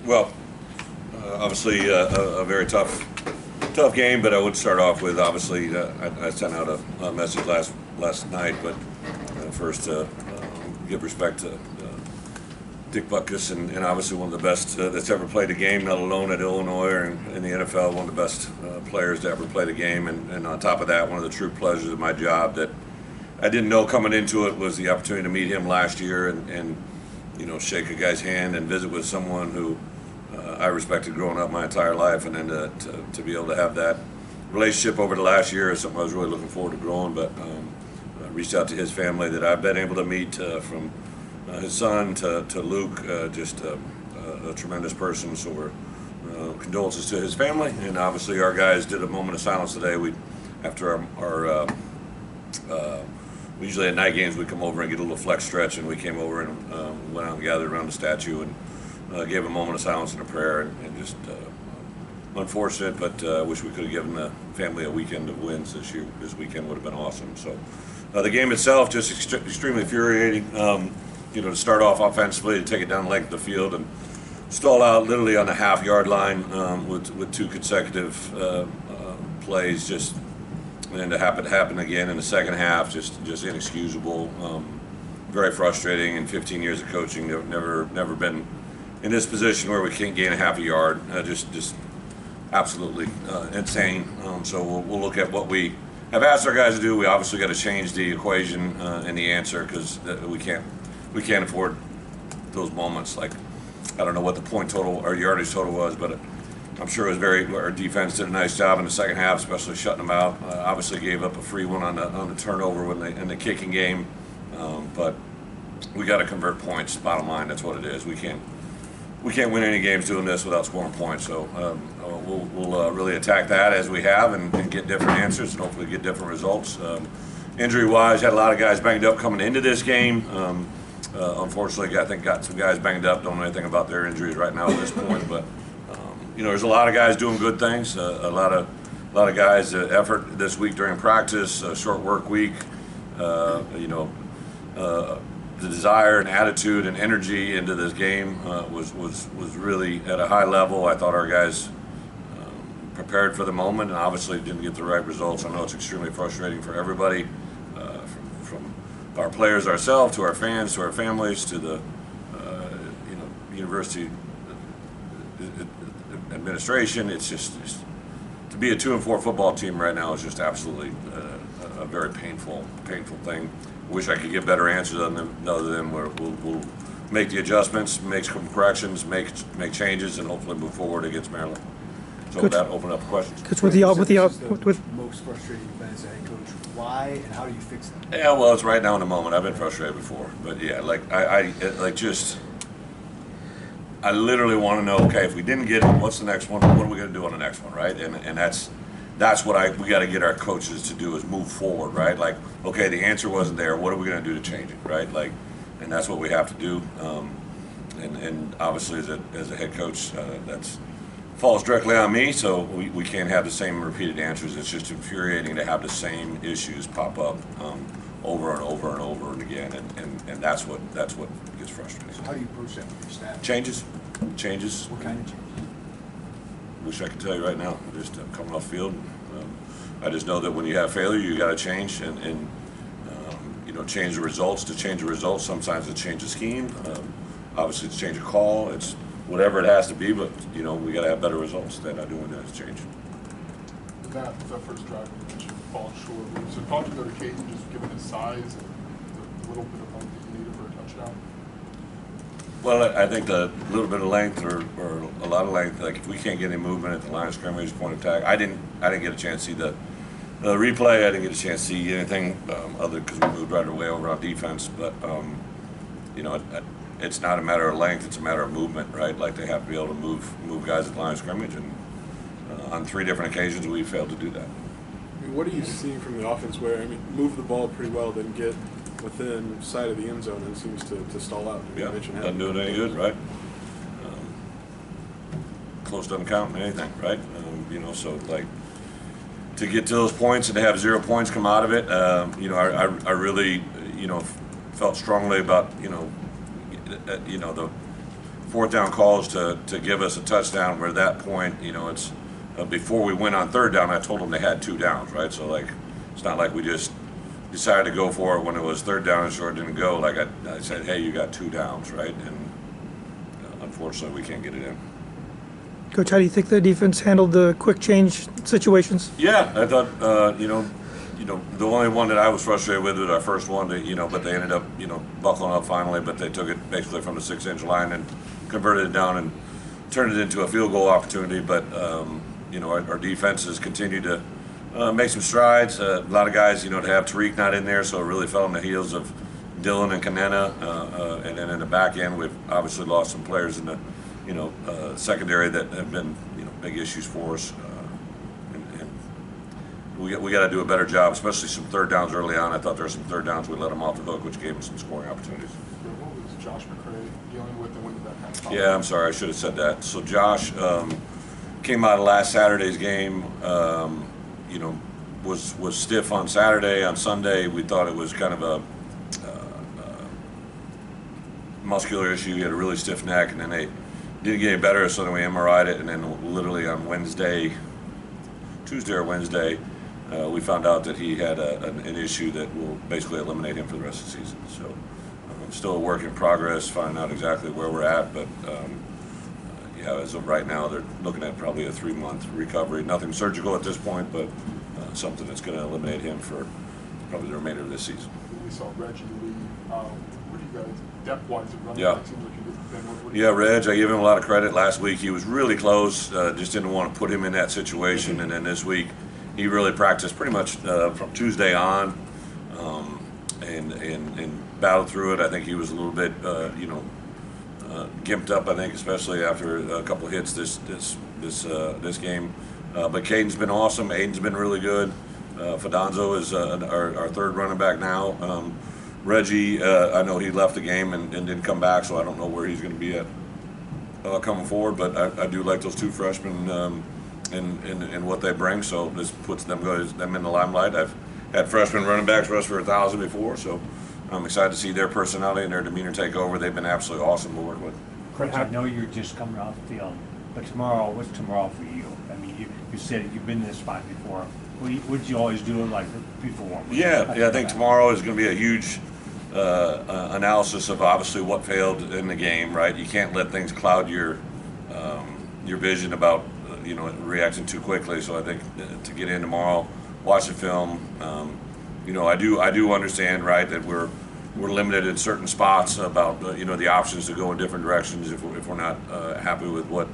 Well, obviously a very tough game, but I would start off with obviously I sent out a message last night, but first give respect to Dick Butkus and obviously one of the best that's ever played a game, not alone at Illinois or in the NFL, one of the best players to ever play the game, and on top of that, one of the true pleasures of my job that I didn't know coming into it was the opportunity to meet him last year and shake a guy's hand and visit with someone who I respected growing up my entire life, and then to be able to have that relationship over the last year is something I was really looking forward to growing. But I reached out to his family that I've been able to meet, from his son to Luke, just a tremendous person. So we're condolences to his family, and obviously our guys did a moment of silence today. After our usually at night games we come over and get a little flex stretch, and we came over and went out and gathered around the statue and gave a moment of silence and a prayer, and just unfortunate, but I wish we could have given the family a weekend of wins this year. This weekend would have been awesome. So the game itself just extremely infuriating. To start off offensively, to take it down the length of the field and stall out literally on the half-yard line with two consecutive plays, just and then to happen again in the second half, just inexcusable. Very frustrating. In 15 years of coaching, never been in this position where we can't gain a half a yard. Just absolutely insane. So we'll look at what we have asked our guys to do. We obviously got to change the equation and the answer, because we can't afford those moments. Like, I don't know what the point total or yardage total was, but I'm sure it was our defense did a nice job in the second half, especially shutting them out. Obviously gave up a free one on the turnover in the kicking game, but we got to convert points. Bottom line, that's what it is. We can't win any games doing this without scoring points. So we'll really attack that as we have and get different answers and hopefully get different results. Injury-wise, had a lot of guys banged up coming into this game. Unfortunately, I think got some guys banged up. Don't know anything about their injuries right now at this point, but there's a lot of guys doing good things. A lot of guys effort this week during practice. A short work week. The desire and attitude and energy into this game was really at a high level. I thought our guys prepared for the moment, and obviously didn't get the right results. I know it's extremely frustrating for everybody, from our players ourselves, to our fans, to our families, to the university administration. It's just to be a 2-4 football team right now is just absolutely a very painful thing. Wish I could give better answers other than we'll make the adjustments, make some corrections, make changes, and hopefully move forward against Maryland. So with that, open up for questions. Because with most frustrating event as a head coach, why and how do you fix that? Yeah, well, it's right now in the moment. I've been frustrated before, but yeah, I literally want to know. Okay, if we didn't get it, what's the next one? What are we going to do on the next one, right? And that's what we got to get our coaches to do, is move forward, right? Like, okay, the answer wasn't there. What are we going to do to change it, right? Like, and that's what we have to do. And obviously, as a head coach, that's falls directly on me. So we can't have the same repeated answers. It's just infuriating to have the same issues pop up over and over and over again, and that's what gets frustrating. So how do you approach that with your staff? Changes. What kind of changes? Wish I could tell you right now. Just coming off field, I just know that when you have failure, you got to change and change the results. To change the results, sometimes it's change the scheme. Obviously, it's change a call. It's whatever it has to be, but we got to have better results than I do when there's change. That first drive when you mentioned falling short. So talk to me about Caden, just given his size and the little bit of length that you needed for a touchdown. Well, I think the little bit of length or a lot of length, like if we can't get any movement at the line of scrimmage, point of attack, I didn't get a chance to see the replay. I didn't get a chance to see anything other because we moved right away over on defense. But it's not a matter of length; it's a matter of movement, right? Like they have to be able to move guys at the line of scrimmage, and on 3 different occasions we failed to do that. I mean, what are you seeing from the offense where, move the ball pretty well, then get within sight of the end zone and seems to stall out? Yeah, doesn't do it any good, right? Close doesn't count in anything, right? So like to get to those points and to have 0 points come out of it, I really, felt strongly about, the fourth down calls to give us a touchdown. Where at that point, it's before we went on third down, I told them they had 2 downs, right? So like, it's not like we just decided to go for it when it was third down and short didn't go. Like I said, hey, you got 2 downs, right? And unfortunately, we can't get it in. Coach, how do you think the defense handled the quick change situations? Yeah, I thought the only one that I was frustrated with was our first one. But they ended up buckling up finally. But they took it basically from the 6-inch line and converted it down and turned it into a field goal opportunity. But our defense has continued to make some strides. A lot of guys, to have Tariq not in there, so it really fell on the heels of Dylan and Kanena. And then in the back end, we've obviously lost some players in the secondary that have been big issues for us. And we got to do a better job, especially some third downs early on. I thought there were some third downs we let them off the hook, which gave them some scoring opportunities. What was Josh McCray dealing with, and when did that kind of pop Yeah, I'm sorry, I should have said that. So Josh came out of last Saturday's game, was stiff on Saturday. On Sunday, we thought it was kind of a muscular issue. He had a really stiff neck, and then they didn't get any better, so then we MRI'd it, and then literally on Tuesday or Wednesday, we found out that he had an issue that will basically eliminate him for the rest of the season. So still a work in progress, finding out exactly where we're at, but as of right now, they're looking at probably a 3-month recovery. Nothing surgical at this point, but something that's going to eliminate him for probably the remainder of this season. We saw Reggie leave. What do you guys, depth-wise, at running Yeah. back seems like you did Ben. Yeah, Reg, I give him a lot of credit. Last week he was really close, just didn't want to put him in that situation. And then this week he really practiced pretty much from Tuesday on and battled through it. I think he was a little bit, gimped up, I think, especially after a couple hits this game. But Caden's been awesome. Aiden's been really good. Fidanzo is our third running back now. Reggie, I know he left the game and didn't come back, so I don't know where he's going to be at coming forward. But I do like those 2 freshmen and what they bring. So this puts them in the limelight. I've had freshman running backs rush for 1,000 before, so I'm excited to see their personality and their demeanor take over. They've been absolutely awesome to work with. Coach, I know you're just coming off the field, but tomorrow, what's tomorrow for you? I mean, you said you've been in this spot before. Would you always do it like before? Yeah, I think tomorrow is going to be a huge analysis of obviously what failed in the game, right? You can't let things cloud your vision about reacting too quickly. So I think to get in tomorrow, watch the film. I do understand, right, that we're limited in certain spots about the options to go in different directions if we're not happy with what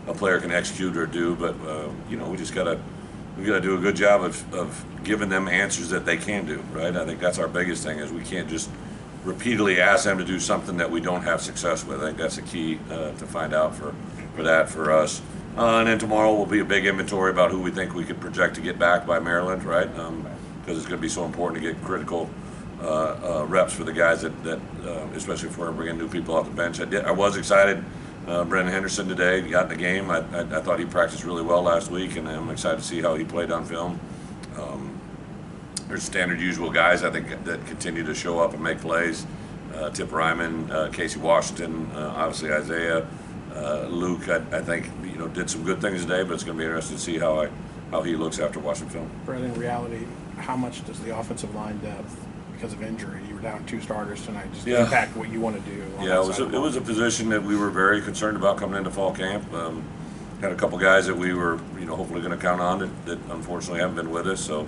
a player can execute or do. But we just gotta do a good job of giving them answers that they can do, right? I think that's our biggest thing, is we can't just repeatedly ask them to do something that we don't have success with. I think that's the key to find out for us. And then tomorrow will be a big inventory about who we think we could project to get back by Maryland, right? Because it's going to be so important to get critical reps for the guys that especially if we're bringing new people off the bench. I was excited. Brendan Henderson today got in the game. I thought he practiced really well last week, and I'm excited to see how he played on film. There's standard usual guys, I think, that continue to show up and make plays. Tip Ryman, Casey Washington, obviously Isaiah, Luke, I think, did some good things today, but it's going to be interesting to see how he looks after watching film. But in reality, how much does the offensive line depth, because of injury, you were down 2 starters tonight, just impact what you want to do? Yeah, it was a position that we were very concerned about coming into fall camp. Had a couple guys that we were, hopefully going to count on that unfortunately haven't been with us. So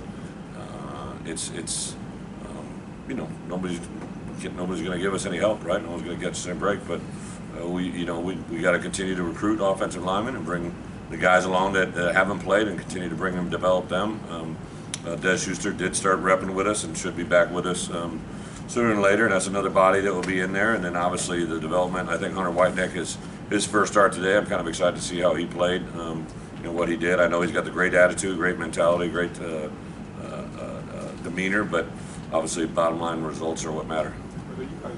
nobody's going to give us any help, right? No one's going to get us a break, but we got to continue to recruit offensive linemen and bring the guys along that haven't played and continue to bring them, develop them. Des Schuster did start repping with us and should be back with us sooner than later, and that's another body that will be in there. And then obviously the development. I think Hunter Whiteneck is his first start today. I'm kind of excited to see how he played, what he did. I know he's got the great attitude, great mentality, great demeanor, but obviously bottom line results are what matter. Are you guys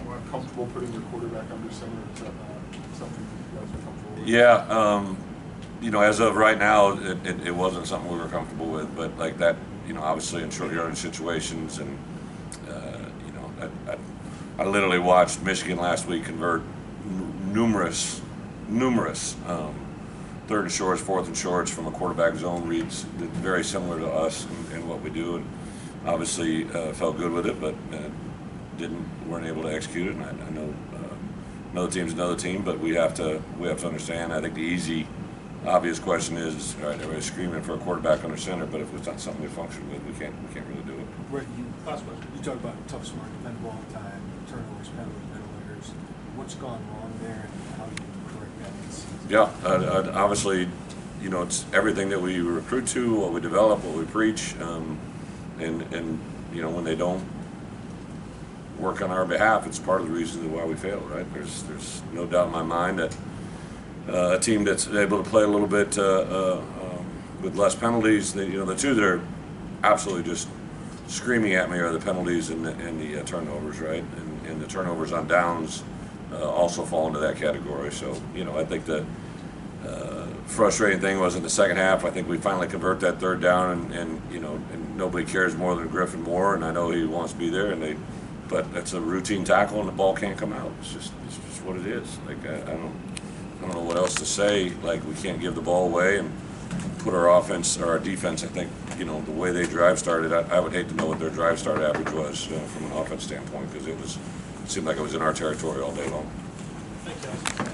more comfortable putting your quarterback under center? Is that something you guys are comfortable with? Yeah, as of right now, it wasn't something we were comfortable with, but like that, obviously in short yardage situations, and I literally watched Michigan last week convert numerous third and shorts, fourth and shorts from a quarterback zone reads very similar to us and what we do, and obviously felt good with it, but weren't able to execute it. And I know another team's another team, but we have to understand. I think the easy, obvious question is, all right, everybody's screaming for a quarterback under center, but if it's not something we function with, we can't really do it. Right, you talk about tough, smart, dependable all the time, turnovers, penalties, middle errors. What's gone wrong there, and how do you correct that this season? Yeah, obviously, you know, it's everything that we recruit to, what we develop, what we preach, and you know, when they don't work on our behalf, it's part of the reason why we fail, right? There's no doubt in my mind that a team that's able to play a little bit with less penalties, you know, the two that are absolutely just screaming at me are the penalties and the turnovers, right? And the turnovers on downs also fall into that category. So, you know, I think the frustrating thing was in the second half, I think we finally convert that third down, and you know, and nobody cares more than Griffin Moore, and I know he wants to be there, but that's a routine tackle and the ball can't come out. It's just what it is. Like I don't know what else to say. Like, we can't give the ball away and put our offense or our defense. I think, you know, the way they drive started, I would hate to know what their drive start average was from an offense standpoint, because it seemed like it was in our territory all day long. Thanks, guys.